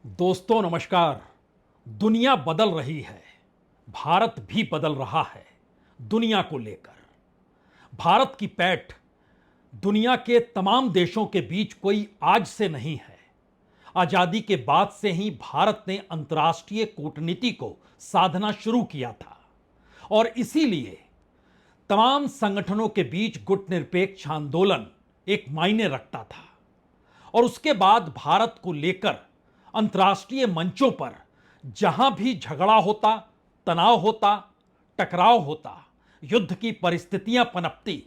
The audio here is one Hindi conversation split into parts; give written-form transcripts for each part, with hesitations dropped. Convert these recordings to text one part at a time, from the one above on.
दोस्तों नमस्कार। दुनिया बदल रही है, भारत भी बदल रहा है। दुनिया को लेकर भारत की पैठ दुनिया के तमाम देशों के बीच कोई आज से नहीं है। आजादी के बाद से ही भारत ने अंतर्राष्ट्रीय कूटनीति को साधना शुरू किया था और इसीलिए तमाम संगठनों के बीच गुटनिरपेक्ष आंदोलन एक मायने रखता था। और उसके बाद भारत को लेकर अंतर्राष्ट्रीय मंचों पर जहां भी झगड़ा होता, तनाव होता, टकराव होता, युद्ध की परिस्थितियां पनपती,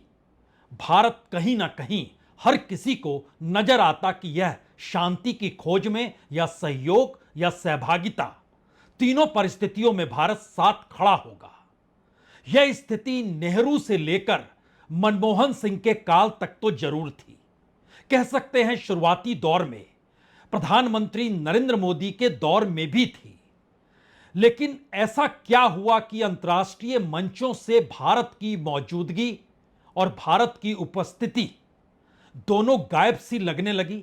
भारत कहीं ना कहीं हर किसी को नजर आता कि यह शांति की खोज में या सहयोग या सहभागिता, तीनों परिस्थितियों में भारत साथ खड़ा होगा। यह स्थिति नेहरू से लेकर मनमोहन सिंह के काल तक तो जरूर थी। कह सकते हैं शुरुआती दौर में प्रधानमंत्री नरेंद्र मोदी के दौर में भी थी। लेकिन ऐसा क्या हुआ कि अंतर्राष्ट्रीय मंचों से भारत की मौजूदगी और भारत की उपस्थिति दोनों गायब सी लगने लगी।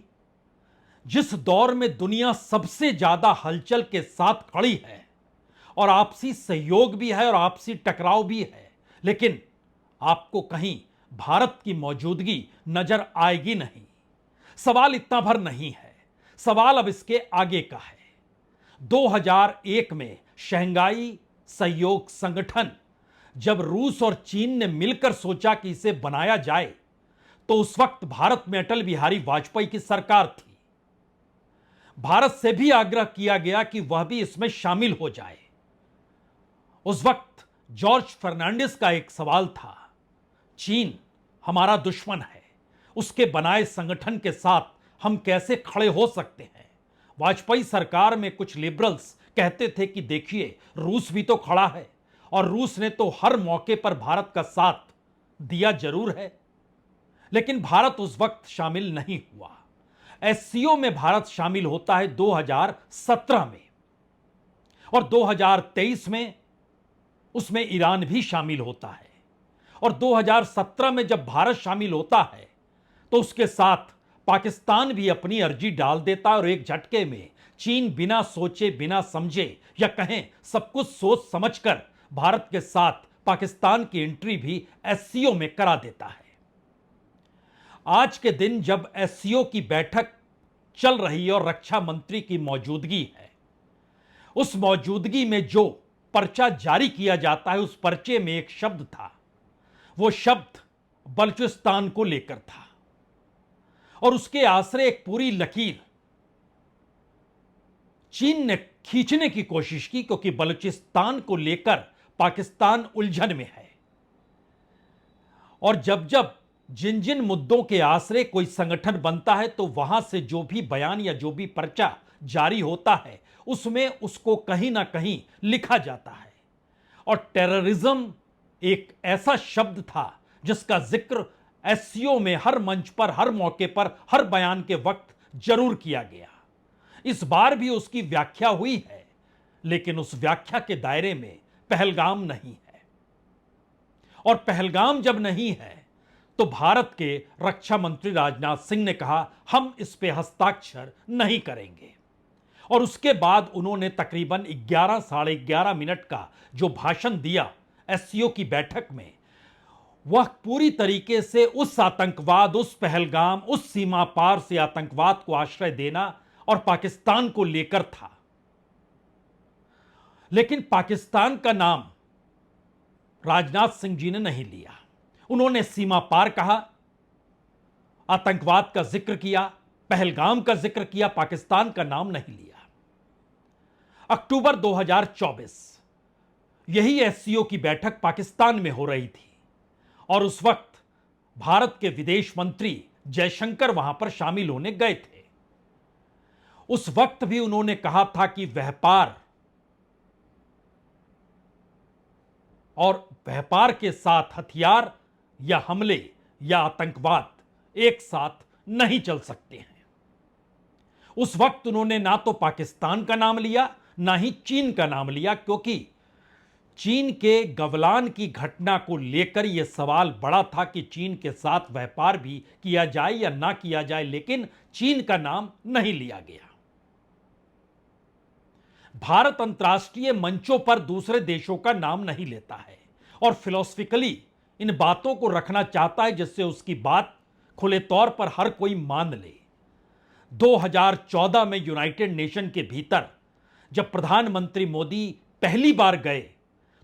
जिस दौर में दुनिया सबसे ज्यादा हलचल के साथ खड़ी है और आपसी सहयोग भी है और आपसी टकराव भी है, लेकिन आपको कहीं भारत की मौजूदगी नजर आएगी नहीं। सवाल इतना भर नहीं है, सवाल अब इसके आगे का है। 2001 में शंघाई सहयोग संगठन जब रूस और चीन ने मिलकर सोचा कि इसे बनाया जाए, तो उस वक्त भारत में अटल बिहारी वाजपेयी की सरकार थी। भारत से भी आग्रह किया गया कि वह भी इसमें शामिल हो जाए। उस वक्त जॉर्ज फर्नांडिस का एक सवाल था, चीन हमारा दुश्मन है, उसके बनाए संगठन के साथ हम कैसे खड़े हो सकते हैं। वाजपेयी सरकार में कुछ लिबरल्स कहते थे कि देखिए, रूस भी तो खड़ा है और रूस ने तो हर मौके पर भारत का साथ दिया जरूर है। लेकिन भारत उस वक्त शामिल नहीं हुआ। एससीओ में भारत शामिल होता है 2017 में और 2023 में उसमें ईरान भी शामिल होता है। और 2017 में जब भारत शामिल होता है तो उसके साथ पाकिस्तान भी अपनी अर्जी डाल देता है और एक झटके में चीन बिना सोचे बिना समझे या कहें सब कुछ सोच समझकर भारत के साथ पाकिस्तान की एंट्री भी एससीओ में करा देता है। आज के दिन जब एससीओ की बैठक चल रही है और रक्षा मंत्री की मौजूदगी है, उस मौजूदगी में जो पर्चा जारी किया जाता है, उस पर्चे में एक शब्द था, वो शब्द बलूचिस्तान को लेकर था और उसके आश्रय एक पूरी लकीर चीन ने खींचने की कोशिश की, क्योंकि बलूचिस्तान को लेकर पाकिस्तान उलझन में है। और जब जब जिन जिन मुद्दों के आश्रय कोई संगठन बनता है, तो वहां से जो भी बयान या जो भी पर्चा जारी होता है, उसमें उसको कहीं ना कहीं लिखा जाता है। और टेररिज्म एक ऐसा शब्द था जिसका जिक्र एससीओ में हर मंच पर, हर मौके पर, हर बयान के वक्त जरूर किया गया। इस बार भी उसकी व्याख्या हुई है, लेकिन उस व्याख्या के दायरे में पहलगाम नहीं है। और पहलगाम जब नहीं है तो भारत के रक्षा मंत्री राजनाथ सिंह ने कहा, हम इस पे हस्ताक्षर नहीं करेंगे। और उसके बाद उन्होंने तकरीबन 11 साढ़े 11 मिनट का जो भाषण दिया एससीओ की बैठक में, वह पूरी तरीके से उस आतंकवाद, उस पहलगाम, उस सीमा पार से आतंकवाद को आश्रय देना और पाकिस्तान को लेकर था। लेकिन पाकिस्तान का नाम राजनाथ सिंह जी ने नहीं लिया। उन्होंने सीमा पार कहा, आतंकवाद का जिक्र किया, पहलगाम का जिक्र किया, पाकिस्तान का नाम नहीं लिया। अक्टूबर 2024 यही एससीओ की बैठक पाकिस्तान में हो रही थी और उस वक्त भारत के विदेश मंत्री जयशंकर वहां पर शामिल होने गए थे। उस वक्त भी उन्होंने कहा था कि व्यापार और व्यापार के साथ हथियार या हमले या आतंकवाद एक साथ नहीं चल सकते हैं। उस वक्त उन्होंने ना तो पाकिस्तान का नाम लिया, ना ही चीन का नाम लिया, क्योंकि चीन के गलवान की घटना को लेकर यह सवाल बड़ा था कि चीन के साथ व्यापार भी किया जाए या ना किया जाए, लेकिन चीन का नाम नहीं लिया गया। भारत अंतर्राष्ट्रीय मंचों पर दूसरे देशों का नाम नहीं लेता है और फिलोसफिकली इन बातों को रखना चाहता है जिससे उसकी बात खुले तौर पर हर कोई मान ले। 2014 में यूनाइटेड नेशन के भीतर जब प्रधानमंत्री मोदी पहली बार गए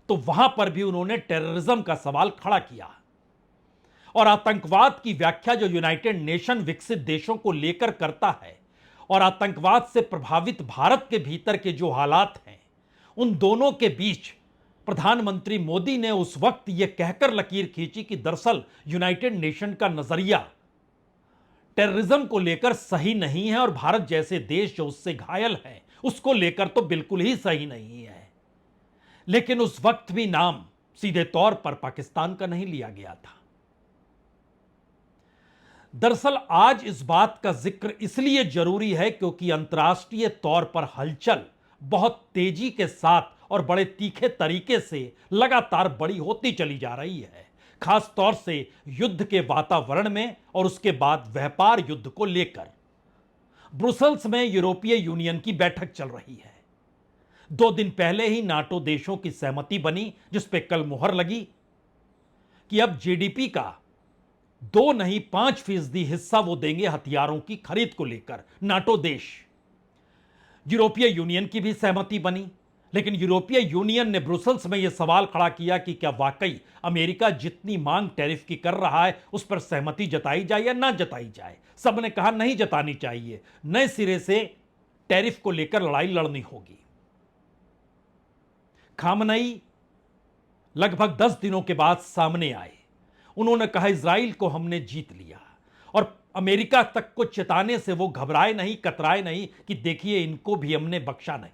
तो वहां पर भी उन्होंने टेररिज्म का सवाल खड़ा किया और आतंकवाद की व्याख्या जो यूनाइटेड नेशन विकसित देशों को लेकर करता है और आतंकवाद से प्रभावित भारत के भीतर के जो हालात हैं उन दोनों के बीच प्रधानमंत्री मोदी ने उस वक्त यह कहकर लकीर खींची कि दरअसल यूनाइटेड नेशन का नजरिया टेररिज्म को लेकर सही नहीं है और भारत जैसे देश जो उससे घायल हैं उसको लेकर तो बिल्कुल ही सही नहीं है। लेकिन उस वक्त भी नाम सीधे तौर पर पाकिस्तान का नहीं लिया गया था। दरअसल आज इस बात का जिक्र इसलिए जरूरी है क्योंकि अंतर्राष्ट्रीय तौर पर हलचल बहुत तेजी के साथ और बड़े तीखे तरीके से लगातार बड़ी होती चली जा रही है, खास तौर से युद्ध के वातावरण में और उसके बाद व्यापार युद्ध को लेकर। ब्रुसेल्स में यूरोपीय यूनियन की बैठक चल रही है। 2 दिन पहले ही नाटो देशों की सहमति बनी जिस पे कल मुहर लगी कि अब जीडीपी का 2 नहीं 5% हिस्सा वो देंगे हथियारों की खरीद को लेकर नाटो देश। यूरोपीय यूनियन की भी सहमति बनी, लेकिन यूरोपीय यूनियन ने ब्रुसेल्स में यह सवाल खड़ा किया कि क्या वाकई अमेरिका जितनी मांग टैरिफ की कर रहा है उस पर सहमति जताई जाए या ना जताई जाए। सबने कहा नहीं जतानी चाहिए, नए सिरे से टैरिफ को लेकर लड़ाई लड़नी होगी। खामनई लगभग 10 दिनों के बाद सामने आए। उन्होंने कहा इजराइल को हमने जीत लिया और अमेरिका तक को चेताने से वो घबराए नहीं, कतराए नहीं कि देखिए इनको भी हमने बख्शा नहीं।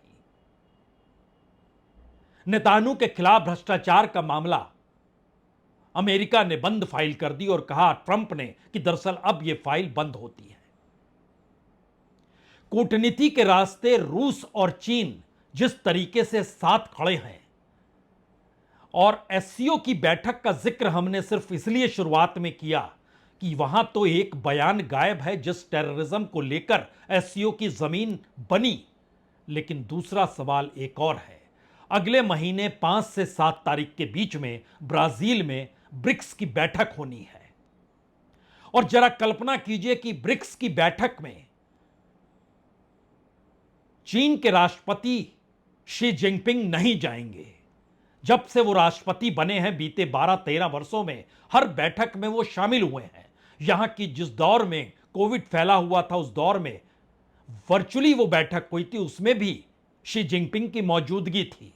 नेतान्याहू के खिलाफ भ्रष्टाचार का मामला अमेरिका ने बंद फाइल कर दी और कहा ट्रंप ने कि दरअसल अब यह फाइल बंद होती है। कूटनीति के रास्ते रूस और चीन जिस तरीके से साथ खड़े हैं और एससीओ की बैठक का जिक्र हमने सिर्फ इसलिए शुरुआत में किया कि वहां तो एक बयान गायब है जिस टेररिज्म को लेकर एससीओ की जमीन बनी, लेकिन दूसरा सवाल एक और है। अगले महीने 5 से 7 तारीख के बीच में ब्राजील में ब्रिक्स की बैठक होनी है और जरा कल्पना कीजिए कि ब्रिक्स की बैठक में चीन के राष्ट्रपति शी जिनपिंग नहीं जाएंगे। जब से वो राष्ट्रपति बने हैं बीते 12-13 वर्षों में हर बैठक में वो शामिल हुए हैं। यहां की जिस दौर में कोविड फैला हुआ था उस दौर में वर्चुअली वो बैठक हुई थी, उसमें भी शी जिनपिंग की मौजूदगी थी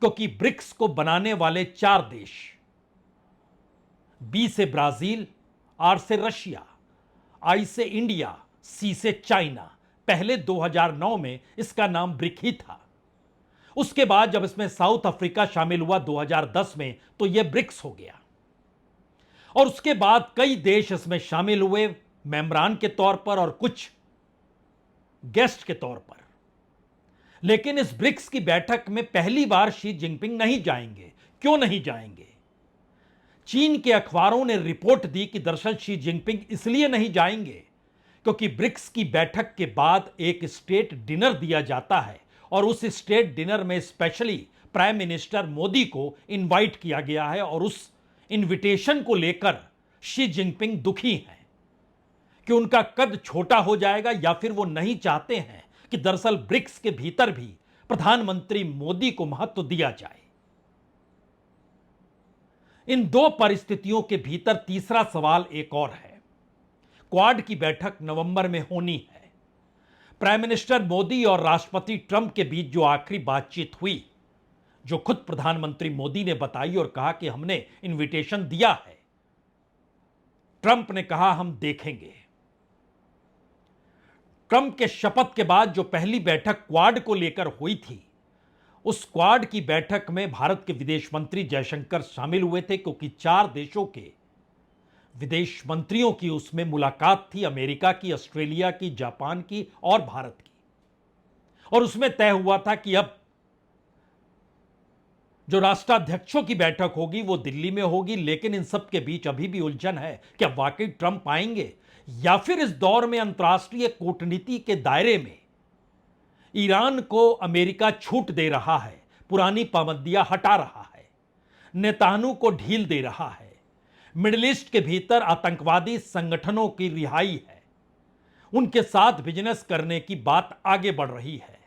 क्योंकि ब्रिक्स को बनाने वाले 4 देश बी से ब्राजील, आर से रशिया, आई से इंडिया, सी से चाइना। पहले 2009 में इसका नाम ब्रिक ही था। उसके बाद जब इसमें साउथ अफ्रीका शामिल हुआ 2010 में तो यह ब्रिक्स हो गया और उसके बाद कई देश इसमें शामिल हुए मेंबरान के तौर पर और कुछ गेस्ट के तौर पर। लेकिन इस ब्रिक्स की बैठक में पहली बार शी जिनपिंग नहीं जाएंगे। क्यों नहीं जाएंगे? चीन के अखबारों ने रिपोर्ट दी कि दरअसल शी जिनपिंग इसलिए नहीं जाएंगे क्योंकि ब्रिक्स की बैठक के बाद एक स्टेट डिनर दिया जाता है और उस स्टेट डिनर में स्पेशली प्राइम मिनिस्टर मोदी को इनवाइट किया गया है और उस इनविटेशन को लेकर शी जिनपिंग दुखी हैं कि उनका कद छोटा हो जाएगा या फिर वो नहीं चाहते हैं कि दरअसल ब्रिक्स के भीतर भी प्रधानमंत्री मोदी को महत्व दिया जाए। इन 2 परिस्थितियों के भीतर तीसरा सवाल एक और है। क्वाड की बैठक नवंबर में होनी है। प्राइम मिनिस्टर मोदी और राष्ट्रपति ट्रंप के बीच जो आखिरी बातचीत हुई, जो खुद प्रधानमंत्री मोदी ने बताई और कहा कि हमने इनविटेशन दिया है, ट्रंप ने कहा हम देखेंगे। ट्रंप के शपथ के बाद जो पहली बैठक क्वाड को लेकर हुई थी, उस क्वाड की बैठक में भारत के विदेश मंत्री जयशंकर शामिल हुए थे क्योंकि 4 देशों के विदेश मंत्रियों की उसमें मुलाकात थी, अमेरिका की, ऑस्ट्रेलिया की, जापान की और भारत की। और उसमें तय हुआ था कि अब जो राष्ट्राध्यक्षों की बैठक होगी वो दिल्ली में होगी। लेकिन इन सब के बीच अभी भी उलझन है, क्या वाकई ट्रंप आएंगे या फिर इस दौर में अंतर्राष्ट्रीय कूटनीति के दायरे में ईरान को अमेरिका छूट दे रहा है, पुरानी पाबंदियां हटा रहा है, नेतान्याहू को ढील दे रहा है, मिडिल ईस्ट के भीतर आतंकवादी संगठनों की रिहाई है, उनके साथ बिजनेस करने की बात आगे बढ़ रही है।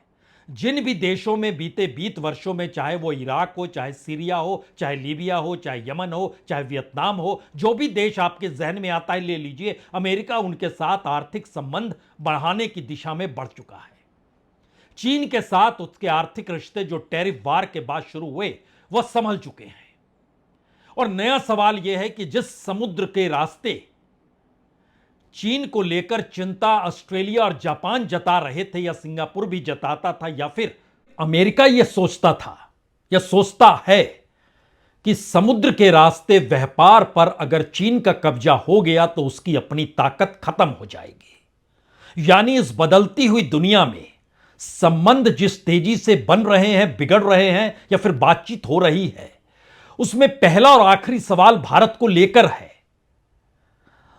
जिन भी देशों में बीते 20 वर्षों में, चाहे वो इराक हो, चाहे सीरिया हो, चाहे लीबिया हो, चाहे यमन हो, चाहे वियतनाम हो, जो भी देश आपके जहन में आता है ले लीजिए, अमेरिका उनके साथ आर्थिक संबंध बढ़ाने की दिशा में बढ़ चुका है। चीन के साथ उसके आर्थिक रिश्ते जो टैरिफ वार के बाद शुरू हुए वह संभल चुके हैं। और नया सवाल यह है कि जिस समुद्र के रास्ते चीन को लेकर चिंता ऑस्ट्रेलिया और जापान जता रहे थे, या सिंगापुर भी जताता था, या फिर अमेरिका यह सोचता था या सोचता है कि समुद्र के रास्ते व्यापार पर अगर चीन का कब्जा हो गया तो उसकी अपनी ताकत खत्म हो जाएगी। यानी इस बदलती हुई दुनिया में संबंध जिस तेजी से बन रहे हैं, बिगड़ रहे हैं, या फिर बातचीत हो रही है, उसमें पहला और आखिरी सवाल भारत को लेकर है।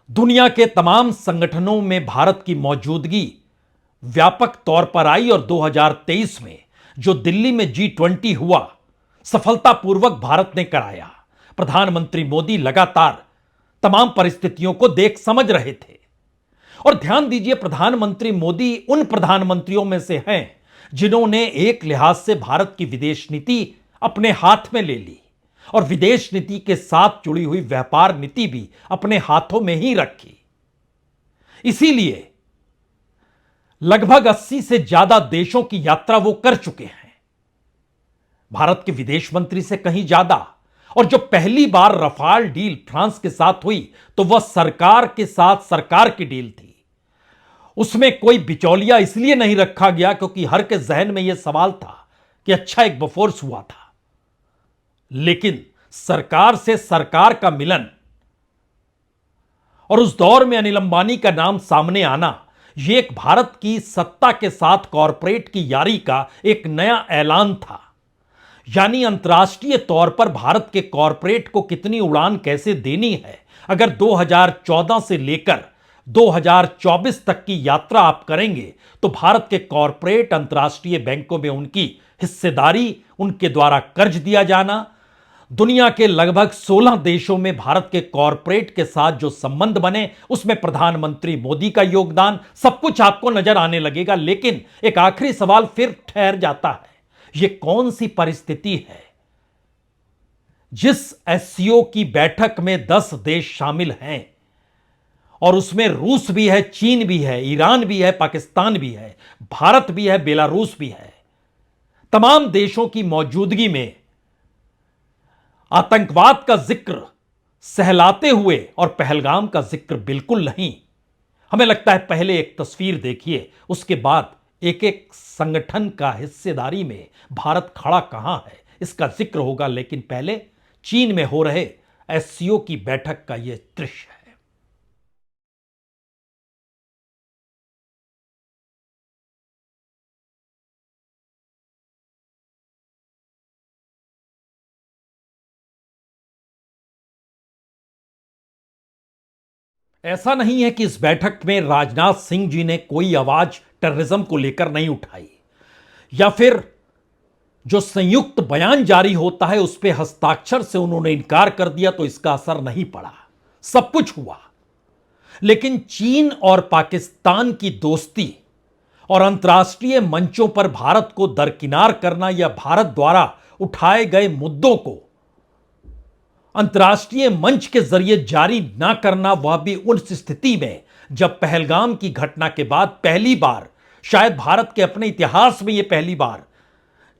दुनिया के तमाम संगठनों में भारत की मौजूदगी व्यापक तौर पर आई और 2023 में जो दिल्ली में G20 हुआ, सफलतापूर्वक भारत ने कराया। प्रधानमंत्री मोदी लगातार तमाम परिस्थितियों को देख समझ रहे थे। और ध्यान दीजिए, प्रधानमंत्री मोदी उन प्रधानमंत्रियों में से हैं जिन्होंने एक लिहाज से भारत की विदेश नीति अपने हाथ में ले ली और विदेश नीति के साथ जुड़ी हुई व्यापार नीति भी अपने हाथों में ही रखी। इसीलिए लगभग 80 से ज्यादा देशों की यात्रा वो कर चुके हैं, भारत के विदेश मंत्री से कहीं ज्यादा। और जो पहली बार रफाल डील फ्रांस के साथ हुई तो वह सरकार के साथ सरकार की डील थी। उसमें कोई बिचौलिया इसलिए नहीं रखा गया क्योंकि हर के जहन में यह सवाल था कि अच्छा एक बोफोर्स हुआ था, लेकिन सरकार से सरकार का मिलन और उस दौर में अनिल अंबानी का नाम सामने आना, यह एक भारत की सत्ता के साथ कॉरपोरेट की यारी का एक नया ऐलान था। यानी अंतर्राष्ट्रीय तौर पर भारत के कॉरपोरेट को कितनी उड़ान कैसे देनी है। अगर 2014 से लेकर 2024 तक की यात्रा आप करेंगे तो भारत के कॉरपोरेट अंतर्राष्ट्रीय बैंकों में उनकी हिस्सेदारी, उनके द्वारा कर्ज दिया जाना, दुनिया के लगभग 16 देशों में भारत के कॉरपोरेट के साथ जो संबंध बने उसमें प्रधानमंत्री मोदी का योगदान, सब कुछ आपको नजर आने लगेगा। लेकिन एक आखिरी सवाल फिर ठहर जाता है, यह कौन सी परिस्थिति है जिस एससीओ की बैठक में 10 देश शामिल हैं और उसमें रूस भी है, चीन भी है, ईरान भी है, पाकिस्तान भी है, भारत भी है, बेलारूस भी है। तमाम देशों की मौजूदगी में आतंकवाद का जिक्र सहलाते हुए और पहलगाम का जिक्र बिल्कुल नहीं। हमें लगता है पहले एक तस्वीर देखिए, उसके बाद एक एक संगठन का हिस्सेदारी में भारत खड़ा कहां है इसका जिक्र होगा। लेकिन पहले चीन में हो रहे एससीओ की बैठक का यह दृश्य है। ऐसा नहीं है कि इस बैठक में राजनाथ सिंह जी ने कोई आवाज टेररिज्म को लेकर नहीं उठाई, या फिर जो संयुक्त बयान जारी होता है उस पर हस्ताक्षर से उन्होंने इनकार कर दिया तो इसका असर नहीं पड़ा। सब कुछ हुआ, लेकिन चीन और पाकिस्तान की दोस्ती और अंतर्राष्ट्रीय मंचों पर भारत को दरकिनार करना या भारत द्वारा उठाए गए मुद्दों को अंतर्राष्ट्रीय मंच के जरिए जारी ना करना, वह भी उस स्थिति में जब पहलगाम की घटना के बाद पहली बार, शायद भारत के अपने इतिहास में यह पहली बार,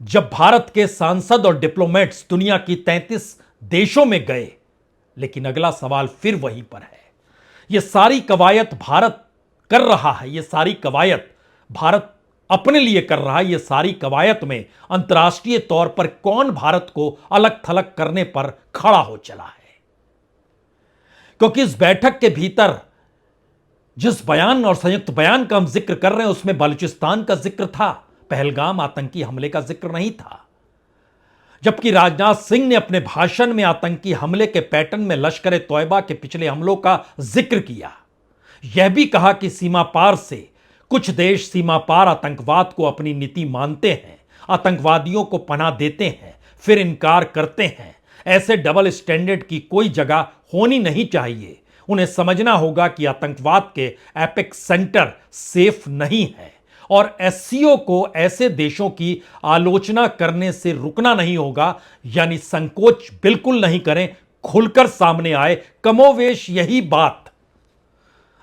जब भारत के सांसद और डिप्लोमेट्स दुनिया की 33 देशों में गए। लेकिन अगला सवाल फिर वहीं पर है, यह सारी कवायद भारत कर रहा है, यह सारी कवायद भारत अपने लिए कर रहा है। यह सारी कवायद में अंतर्राष्ट्रीय तौर पर कौन भारत को अलग थलग करने पर खड़ा हो चला है। क्योंकि इस बैठक के भीतर जिस बयान और संयुक्त बयान का हम जिक्र कर रहे हैं उसमें बलूचिस्तान का जिक्र था, पहलगाम आतंकी हमले का जिक्र नहीं था। जबकि राजनाथ सिंह ने अपने भाषण में आतंकी हमले के पैटर्न में लश्कर तौयबा के पिछले हमलों का जिक्र किया। यह भी कहा कि सीमा पार से कुछ देश सीमा पार आतंकवाद को अपनी नीति मानते हैं, आतंकवादियों को पनाह देते हैं, फिर इनकार करते हैं। ऐसे डबल स्टैंडर्ड की कोई जगह होनी नहीं चाहिए। उन्हें समझना होगा कि आतंकवाद के एपेक्स सेंटर सेफ नहीं है और एससीओ को ऐसे देशों की आलोचना करने से रुकना नहीं होगा, यानी संकोच बिल्कुल नहीं करें, खुलकर सामने आए। कमोवेश यही बात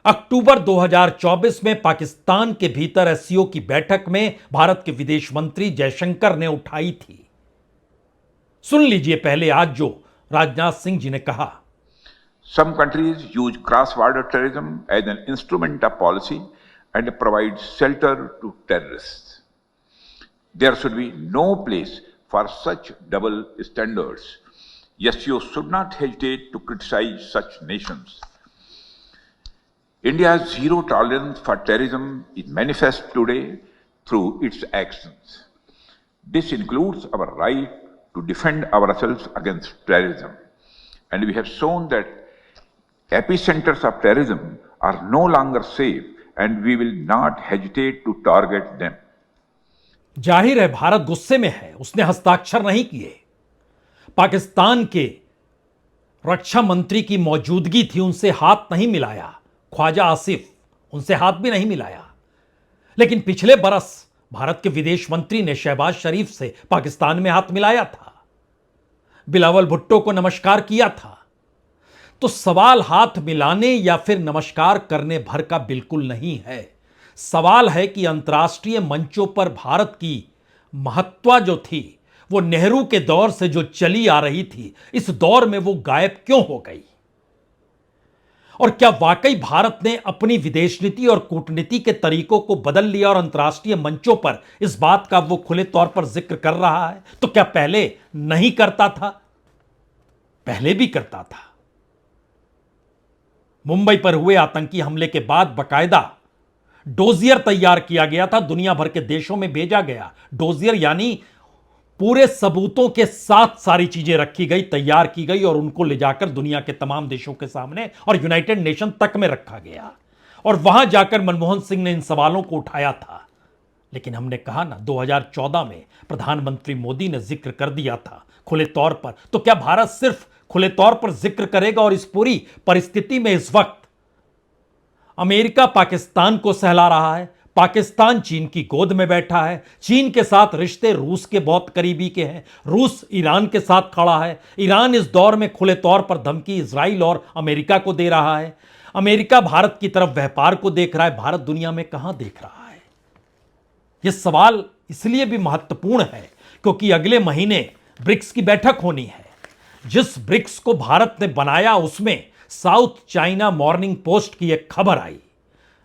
अक्टूबर 2024 में पाकिस्तान के भीतर एससीओ की बैठक में भारत के विदेश मंत्री जयशंकर ने उठाई थी। सुन लीजिए पहले आज जो राजनाथ सिंह जी ने कहा। Some countries use cross-border terrorism as an instrument of policy and provide shelter to terrorists. There should be no place for such double standards. SCO should not hesitate to criticize such nations. India's zero tolerance for terrorism is manifest today through its actions. This includes our right to defend ourselves against terrorism. And we have shown that epicenters of terrorism are no longer safe and we will not hesitate to target them. जाहिर है भारत गुस्से में है, उसने हस्ताक्षर नहीं किए। पाकिस्तान के रक्षा मंत्री की मौजूदगी थी, उनसे हाथ नहीं मिलाया। ख्वाजा आसिफ, उनसे हाथ भी नहीं मिलाया। लेकिन पिछले बरस भारत के विदेश मंत्री ने शहबाज शरीफ से पाकिस्तान में हाथ मिलाया था, बिलावल भुट्टो को नमस्कार किया था। तो सवाल हाथ मिलाने या फिर नमस्कार करने भर का बिल्कुल नहीं है। सवाल है कि अंतर्राष्ट्रीय मंचों पर भारत की महत्ता जो थी वो नेहरू के दौर से जो चली आ रही थी, इस दौर में वो गायब क्यों हो गई? और क्या वाकई भारत ने अपनी विदेश नीति और कूटनीति के तरीकों को बदल लिया और अंतर्राष्ट्रीय मंचों पर इस बात का वो खुले तौर पर जिक्र कर रहा है? तो क्या पहले नहीं करता था? पहले भी करता था। मुंबई पर हुए आतंकी हमले के बाद बकायदा डोजियर तैयार किया गया था, दुनिया भर के देशों में भेजा गया। डोजियर यानी पूरे सबूतों के साथ सारी चीजें रखी गई, तैयार की गई और उनको ले जाकर दुनिया के तमाम देशों के सामने और यूनाइटेड नेशन तक में रखा गया। और वहां जाकर मनमोहन सिंह ने इन सवालों को उठाया था। लेकिन हमने कहा ना, 2014 में प्रधानमंत्री मोदी ने जिक्र कर दिया था खुले तौर पर। तो क्या भारत सिर्फ खुले तौर पर जिक्र करेगा? और इस पूरी परिस्थिति में इस वक्त अमेरिका पाकिस्तान को सहला रहा है, पाकिस्तान चीन की गोद में बैठा है, चीन के साथ रिश्ते रूस के बहुत करीबी के हैं, रूस ईरान के साथ खड़ा है, ईरान इस दौर में खुले तौर पर धमकी इजराइल और अमेरिका को दे रहा है, अमेरिका भारत की तरफ व्यापार को देख रहा है। भारत दुनिया में कहां देख रहा है? यह सवाल इसलिए भी महत्वपूर्ण है क्योंकि अगले महीने ब्रिक्स की बैठक होनी है। जिस ब्रिक्स को भारत ने बनाया उसमें साउथ चाइना मॉर्निंग पोस्ट की एक खबर आई,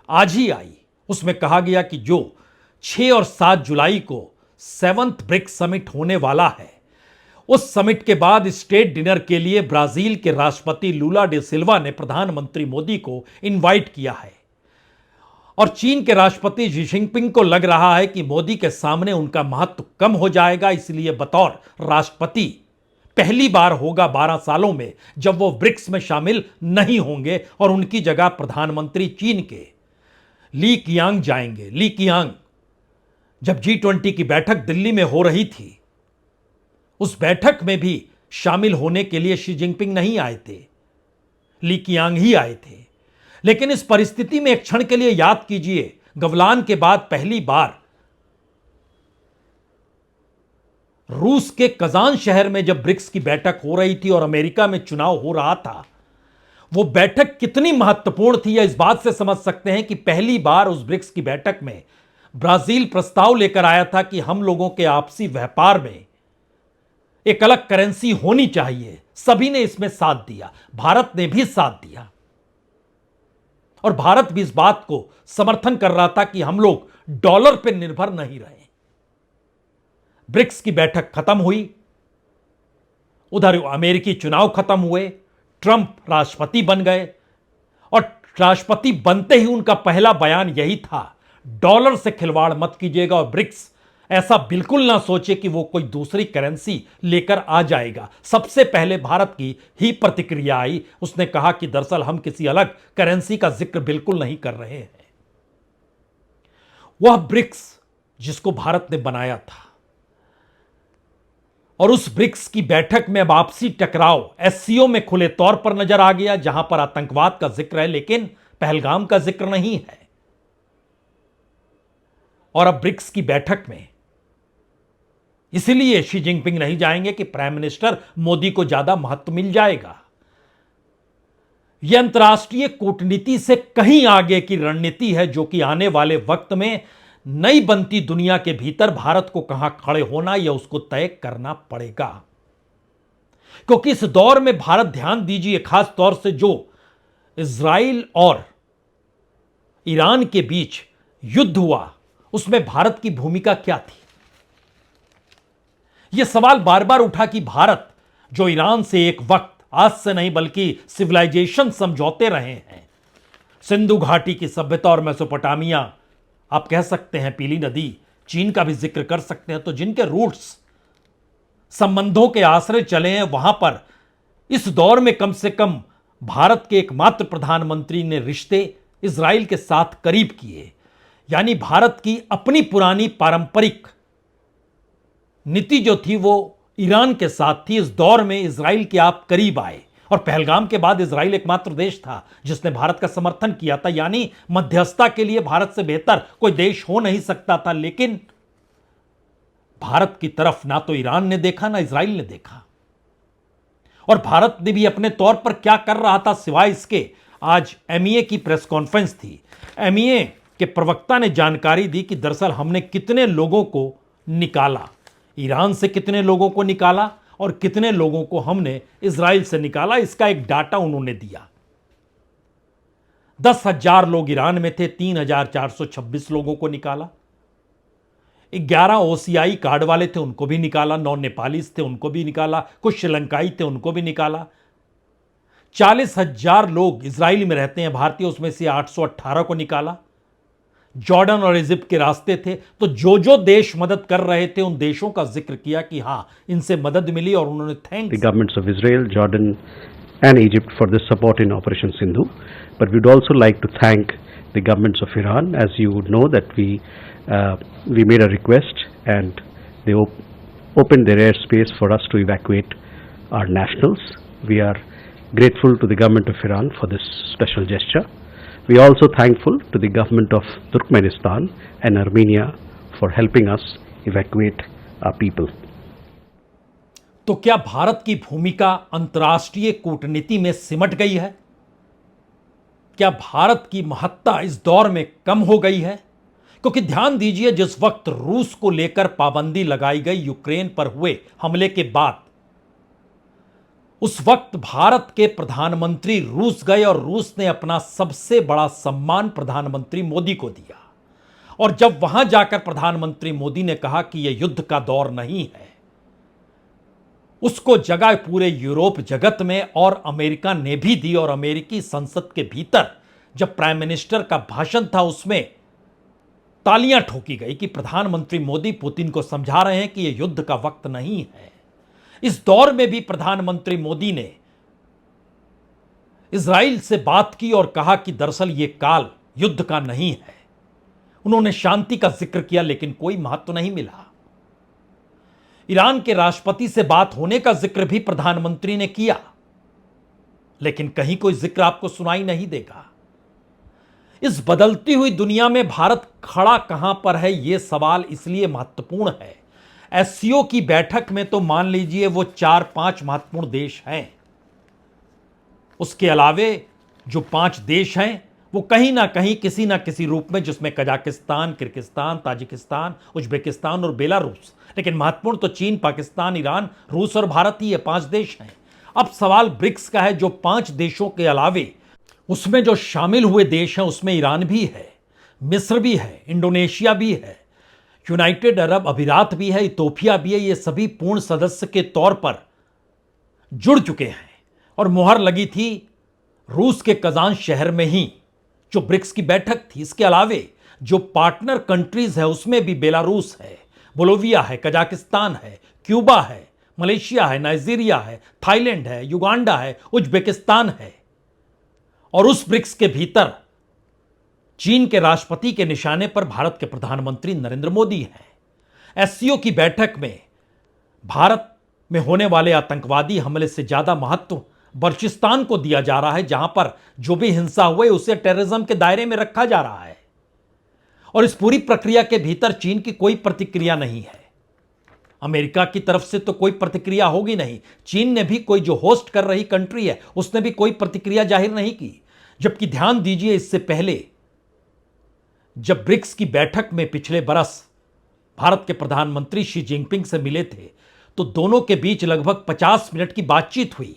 आज ही आई। उसमें कहा गया कि जो 6 और 7 जुलाई को 7th ब्रिक्स समिट होने वाला है, उस समिट के बाद स्टेट डिनर के लिए ब्राजील के राष्ट्रपति लूला डे सिल्वा ने प्रधानमंत्री मोदी को इनवाइट किया है। और चीन के राष्ट्रपति शी जिनपिंग को लग रहा है कि मोदी के सामने उनका महत्व कम हो जाएगा, इसलिए बतौर राष्ट्रपति पहली बार होगा 12 सालों में जब वो ब्रिक्स में शामिल नहीं होंगे और उनकी जगह प्रधानमंत्री चीन के ली कियांग जाएंगे। ली कियांग जब G20 की बैठक दिल्ली में हो रही थी, उस बैठक में भी शामिल होने के लिए शी जिनपिंग नहीं आए थे, ली कियांग ही आए थे। लेकिन इस परिस्थिति में एक क्षण के लिए याद कीजिए, गवलान के बाद पहली बार रूस के कजान शहर में जब ब्रिक्स की बैठक हो रही थी और अमेरिका में चुनाव हो रहा था, वो बैठक कितनी महत्वपूर्ण थी, या इस बात से समझ सकते हैं कि पहली बार उस ब्रिक्स की बैठक में ब्राजील प्रस्ताव लेकर आया था कि हम लोगों के आपसी व्यापार में एक अलग करेंसी होनी चाहिए। सभी ने इसमें साथ दिया, भारत ने भी साथ दिया और भारत भी इस बात को समर्थन कर रहा था कि हम लोग डॉलर पर निर्भर नहीं रहे। ब्रिक्स की बैठक खत्म हुई, उधर अमेरिकी चुनाव खत्म हुए, ट्रंप राष्ट्रपति बन गए और राष्ट्रपति बनते ही उनका पहला बयान यही था, डॉलर से खिलवाड़ मत कीजिएगा और ब्रिक्स ऐसा बिल्कुल ना सोचे कि वो कोई दूसरी करेंसी लेकर आ जाएगा। सबसे पहले भारत की ही प्रतिक्रिया आई, उसने कहा कि दरअसल हम किसी अलग करेंसी का जिक्र बिल्कुल नहीं कर रहे हैं। वह ब्रिक्स जिसको भारत ने बनाया था, और उस ब्रिक्स की बैठक में अब आपसी टकराव एससीओ में खुले तौर पर नजर आ गया, जहां पर आतंकवाद का जिक्र है लेकिन पहलगाम का जिक्र नहीं है। और अब ब्रिक्स की बैठक में इसलिए शी जिनपिंग नहीं जाएंगे कि प्राइम मिनिस्टर मोदी को ज्यादा महत्व मिल जाएगा। यह अंतर्राष्ट्रीय कूटनीति से कहीं आगे की रणनीति है, जो कि आने वाले वक्त में नई बनती दुनिया के भीतर भारत को कहां खड़े होना यह उसको तय करना पड़ेगा। क्योंकि इस दौर में भारत, ध्यान दीजिए, खास तौर से जो इजराइल और ईरान के बीच युद्ध हुआ उसमें भारत की भूमिका क्या थी। यह सवाल बार बार उठा कि भारत जो ईरान से एक वक्त, आज से नहीं बल्कि सिविलाइजेशन समझौते रहे हैं, सिंधु घाटी की सभ्यता और मेसोपोटामिया, आप कह सकते हैं पीली नदी, चीन का भी जिक्र कर सकते हैं, तो जिनके रूट्स संबंधों के आश्रय चले हैं, वहां पर इस दौर में कम से कम भारत के एकमात्र प्रधानमंत्री ने रिश्ते इजराइल के साथ करीब किए। यानी भारत की अपनी पुरानी पारंपरिक नीति जो थी वो ईरान के साथ थी। इस दौर में इजराइल के आप करीब आए, और पहलगाम के बाद इजराइल एकमात्र देश था जिसने भारत का समर्थन किया था। यानी मध्यस्थता के लिए भारत से बेहतर कोई देश हो नहीं सकता था। लेकिन भारत की तरफ ना तो ईरान ने देखा ना इजराइल ने देखा, और भारत ने भी अपने तौर पर क्या कर रहा था सिवाय इसके। आज एमईए की प्रेस कॉन्फ्रेंस थी। एमईए के प्रवक्ता ने जानकारी दी कि दरअसल हमने कितने लोगों को निकाला, ईरान से कितने लोगों को निकाला और कितने लोगों को हमने इजराइल से निकाला, इसका एक डाटा उन्होंने दिया। 10,000 लोग ईरान में थे, 3,426 लोगों को निकाला। 11 ओसीआई कार्ड वाले थे, उनको भी निकाला। 9 नेपालीज थे, उनको भी निकाला। कुछ श्रीलंकाई थे, उनको भी निकाला। 40,000 लोग इजराइल में रहते हैं भारतीय, उसमें से 818 को निकाला। जॉर्डन और इजिप्ट के रास्ते थे। तो जो जो देश मदद कर रहे थे उन देशों का जिक्र किया कि हां इनसे मदद मिली, और उन्होंने thanks the governments of Israel, Jordan and Egypt for this support in Operation Sindhu. But we'd also like to thank the governments of Iran. As you would know that we made a request and they opened their airspace for us to evacuate our nationals. We are grateful to the government of Iran for this special gesture. We are also thankful to the government of Turkmenistan and Armenia for helping us evacuate our people. तो क्या भारत की भूमिका अंतर्राष्ट्रीय कूटनीति में सिमट गई है? क्या भारत की महत्ता इस दौर में कम हो गई है? क्योंकि ध्यान दीजिए, जिस वक्त रूस को लेकर पाबंदी लगाई गई यूक्रेन पर हुए हमले के बाद, उस वक्त भारत के प्रधानमंत्री रूस गए और रूस ने अपना सबसे बड़ा सम्मान प्रधानमंत्री मोदी को दिया। और जब वहां जाकर प्रधानमंत्री मोदी ने कहा कि यह युद्ध का दौर नहीं है, उसको जगह पूरे यूरोप जगत में और अमेरिका ने भी दी। और अमेरिकी संसद के भीतर जब प्राइम मिनिस्टर का भाषण था उसमें तालियां ठोकी गई कि प्रधानमंत्री मोदी पुतिन को समझा रहे हैं कि यह युद्ध का वक्त नहीं है। इस दौर में भी प्रधानमंत्री मोदी ने इजराइल से बात की और कहा कि दरअसल यह काल युद्ध का नहीं है। उन्होंने शांति का जिक्र किया, लेकिन कोई महत्व नहीं मिला। ईरान के राष्ट्रपति से बात होने का जिक्र भी प्रधानमंत्री ने किया, लेकिन कहीं कोई जिक्र आपको सुनाई नहीं देगा। इस बदलती हुई दुनिया में भारत खड़ा कहां पर है, यह सवाल इसलिए महत्वपूर्ण है। एससीओ की बैठक में तो मान लीजिए वो 4-5 महत्वपूर्ण देश हैं, उसके अलावे जो 5 देश हैं वो कहीं ना कहीं किसी ना किसी रूप में, जिसमें कजाकिस्तान, किर्गिस्तान, ताजिकिस्तान, उज्बेकिस्तान और बेलारूस, लेकिन महत्वपूर्ण तो चीन, पाकिस्तान, ईरान, रूस और भारत ही ये 5 देश हैं। अब सवाल ब्रिक्स का है, जो 5 देशों के अलावे उसमें जो शामिल हुए देश हैं उसमें ईरान भी है, मिस्र भी है, इंडोनेशिया भी है, यूनाइटेड अरब अमीरात भी है, इथोपिया भी है। ये सभी पूर्ण सदस्य के तौर पर जुड़ चुके हैं और मुहर लगी थी रूस के कजान शहर में ही जो ब्रिक्स की बैठक थी। इसके अलावे जो पार्टनर कंट्रीज है उसमें भी बेलारूस है, बोलोविया है, कजाकिस्तान है, क्यूबा है, मलेशिया है, नाइजीरिया है, थाईलैंड है, युगांडा है, उज्बेकिस्तान है। और उस ब्रिक्स के भीतर चीन के राष्ट्रपति के निशाने पर भारत के प्रधानमंत्री नरेंद्र मोदी हैं। एससीओ की बैठक में भारत में होने वाले आतंकवादी हमले से ज्यादा महत्व बलूचिस्तान को दिया जा रहा है, जहां पर जो भी हिंसा हुई उसे टेररिज्म के दायरे में रखा जा रहा है। और इस पूरी प्रक्रिया के भीतर चीन की कोई प्रतिक्रिया नहीं है। अमेरिका की तरफ से तो कोई प्रतिक्रिया होगी नहीं। चीन ने भी, कोई जो होस्ट कर रही कंट्री है, उसने भी कोई प्रतिक्रिया जाहिर नहीं की। जबकि ध्यान दीजिए, इससे पहले जब ब्रिक्स की बैठक में पिछले बरस भारत के प्रधानमंत्री शी जिनपिंग से मिले थे, तो दोनों के बीच लगभग 50 मिनट की बातचीत हुई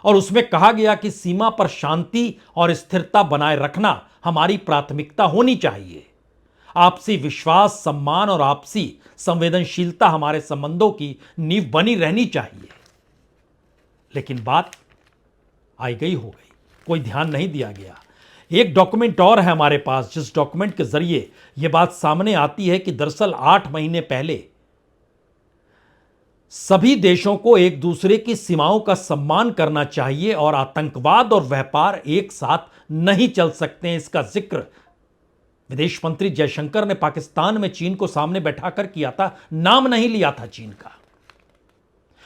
और उसमें कहा गया कि सीमा पर शांति और स्थिरता बनाए रखना हमारी प्राथमिकता होनी चाहिए। आपसी विश्वास, सम्मान और आपसी संवेदनशीलता हमारे संबंधों की नींव बनी रहनी चाहिए। लेकिन बात आई गई हो गई, कोई ध्यान नहीं दिया गया। एक डॉक्यूमेंट और है हमारे पास, जिस डॉक्यूमेंट के जरिए यह बात सामने आती है कि दरअसल 8 महीने पहले सभी देशों को एक दूसरे की सीमाओं का सम्मान करना चाहिए और आतंकवाद और व्यापार एक साथ नहीं चल सकते हैं। इसका जिक्र विदेश मंत्री जयशंकर ने पाकिस्तान में चीन को सामने बैठाकर किया था, नाम नहीं लिया था चीन का।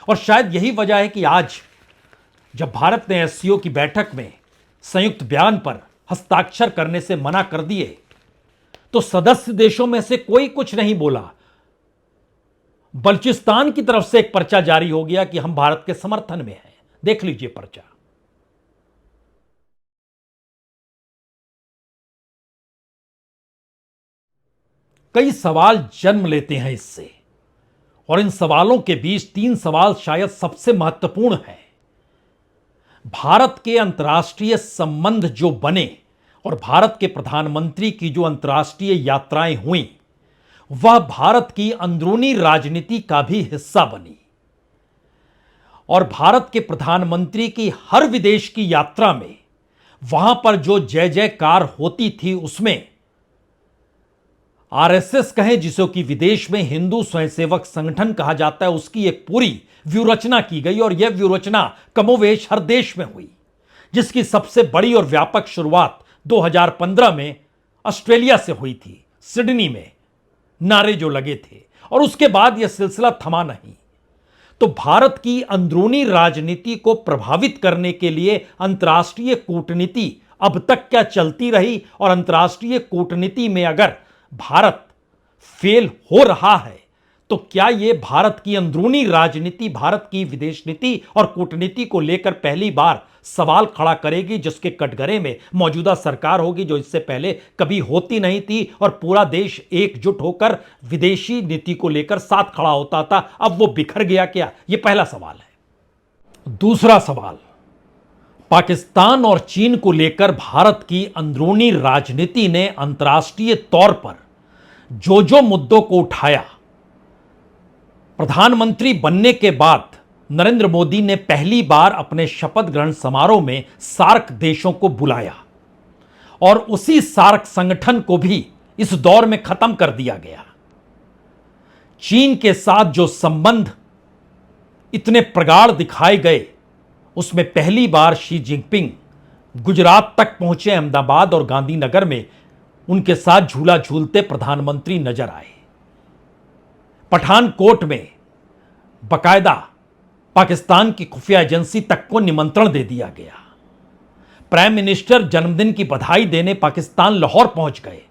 और शायद यही वजह है कि आज जब भारत ने एससीओ की बैठक में संयुक्त बयान पर हस्ताक्षर करने से मना कर दिए, तो सदस्य देशों में से कोई कुछ नहीं बोला। बलूचिस्तान की तरफ से एक पर्चा जारी हो गया कि हम भारत के समर्थन में हैं। देख लीजिए पर्चा। कई सवाल जन्म लेते हैं इससे, और इन सवालों के बीच 3 सवाल शायद सबसे महत्वपूर्ण हैं। भारत के अंतर्राष्ट्रीय संबंध जो बने और भारत के प्रधानमंत्री की जो अंतर्राष्ट्रीय यात्राएं हुई, वह भारत की अंदरूनी राजनीति का भी हिस्सा बनी। और भारत के प्रधानमंत्री की हर विदेश की यात्रा में वहां पर जो जय जयकार होती थी, उसमें आरएसएस कहें, जिसो कि विदेश में हिंदू स्वयंसेवक संगठन कहा जाता है, उसकी एक पूरी व्यूहरचना की गई। और यह व्यूहरचना कमोवेश हर देश में हुई, जिसकी सबसे बड़ी और व्यापक शुरुआत 2015 में ऑस्ट्रेलिया से हुई थी, सिडनी में नारे जो लगे थे, और उसके बाद यह सिलसिला थमा नहीं। तो भारत की अंदरूनी राजनीति को प्रभावित करने के लिए अंतर्राष्ट्रीय कूटनीति अब तक क्या चलती रही, और अंतर्राष्ट्रीय कूटनीति में अगर भारत फेल हो रहा है, तो क्या यह भारत की अंदरूनी राजनीति, भारत की विदेश नीति और कूटनीति को लेकर पहली बार सवाल खड़ा करेगी, जिसके कटघरे में मौजूदा सरकार होगी, जो इससे पहले कभी होती नहीं थी, और पूरा देश एकजुट होकर विदेशी नीति को लेकर साथ खड़ा होता था। अब वो बिखर गया क्या? यह पहला सवाल है। दूसरा सवाल, पाकिस्तान और चीन को लेकर भारत की अंदरूनी राजनीति ने अंतर्राष्ट्रीय तौर पर जो जो मुद्दों को उठाया, प्रधानमंत्री बनने के बाद नरेंद्र मोदी ने पहली बार अपने शपथ ग्रहण समारोह में सार्क देशों को बुलाया, और उसी सार्क संगठन को भी इस दौर में खत्म कर दिया गया। चीन के साथ जो संबंध इतने प्रगाढ़ दिखाए गए, उसमें पहली बार शी जिनपिंग गुजरात तक पहुंचे, अहमदाबाद और गांधीनगर में उनके साथ झूला झूलते प्रधानमंत्री नजर आए। पठानकोट में बकायदा पाकिस्तान की खुफिया एजेंसी तक को निमंत्रण दे दिया गया। प्राइम मिनिस्टर जन्मदिन की बधाई देने पाकिस्तान लाहौर पहुंच गए,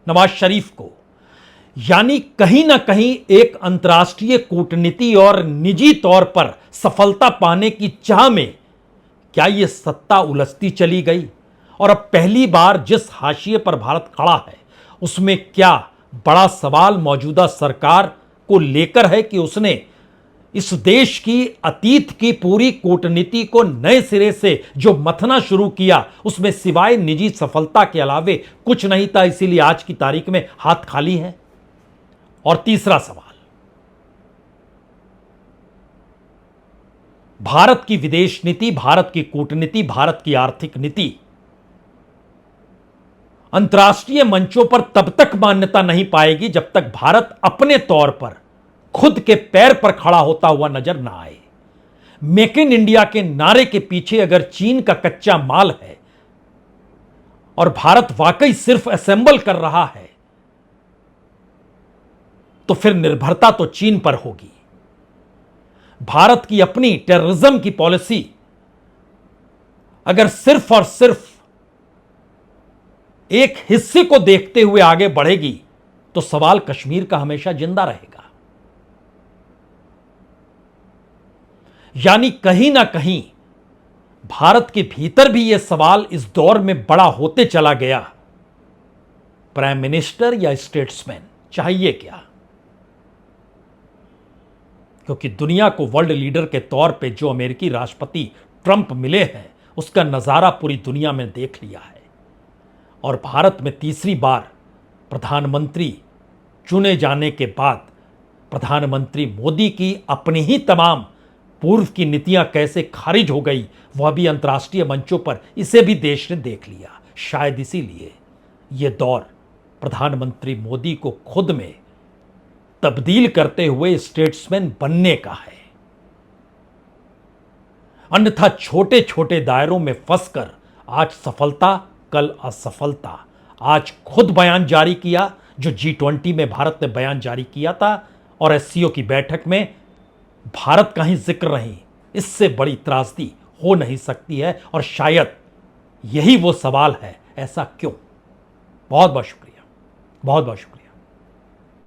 नवाज शरीफ को। यानी कहीं ना कहीं एक अंतर्राष्ट्रीय कूटनीति और निजी तौर पर सफलता पाने की चाह में क्या यह सत्ता उलझती चली गई? और अब पहली बार जिस हाशिए पर भारत खड़ा है, उसमें क्या बड़ा सवाल मौजूदा सरकार को लेकर है कि उसने इस देश की अतीत की पूरी कूटनीति को नए सिरे से जो मथना शुरू किया, उसमें सिवाय निजी सफलता के अलावे कुछ नहीं था, इसीलिए आज की तारीख में हाथ खाली है। और तीसरा सवाल, भारत की विदेश नीति, भारत की कूटनीति, भारत की आर्थिक नीति अंतर्राष्ट्रीय मंचों पर तब तक मान्यता नहीं पाएगी जब तक भारत अपने तौर पर खुद के पैर पर खड़ा होता हुआ नजर ना आए। मेक इन इंडिया के नारे के पीछे अगर चीन का कच्चा माल है और भारत वाकई सिर्फ असेंबल कर रहा है, तो फिर निर्भरता तो चीन पर होगी। भारत की अपनी टेररिज्म की पॉलिसी अगर सिर्फ और सिर्फ एक हिस्से को देखते हुए आगे बढ़ेगी तो सवाल कश्मीर का हमेशा जिंदा रहेगा। यानी कहीं ना कहीं भारत के भीतर भी यह सवाल इस दौर में बड़ा होते चला गया, प्राइम मिनिस्टर या स्टेट्समैन चाहिए क्या? क्योंकि दुनिया को वर्ल्ड लीडर के तौर पे जो अमेरिकी राष्ट्रपति ट्रंप मिले हैं उसका नजारा पूरी दुनिया में देख लिया है, और भारत में तीसरी बार प्रधानमंत्री चुने जाने के बाद प्रधानमंत्री मोदी की अपनी ही तमाम पूर्व की नीतियां कैसे खारिज हो गई, वह भी अंतर्राष्ट्रीय मंचों पर, इसे भी देश ने देख लिया। शायद इसीलिए यह दौर प्रधानमंत्री मोदी को खुद में तब्दील करते हुए स्टेट्समैन बनने का है। अन्यथा छोटे छोटे दायरों में फंसकर आज सफलता कल असफलता। आज खुद बयान जारी किया जो G20 में भारत ने बयान जारी किया था, और SCO की बैठक में भारत का ही जिक्र नहीं। इससे बड़ी त्रासदी हो नहीं सकती है, और शायद यही वो सवाल है, ऐसा क्यों? बहुत बहुत शुक्रिया, बहुत बहुत शुक्रिया।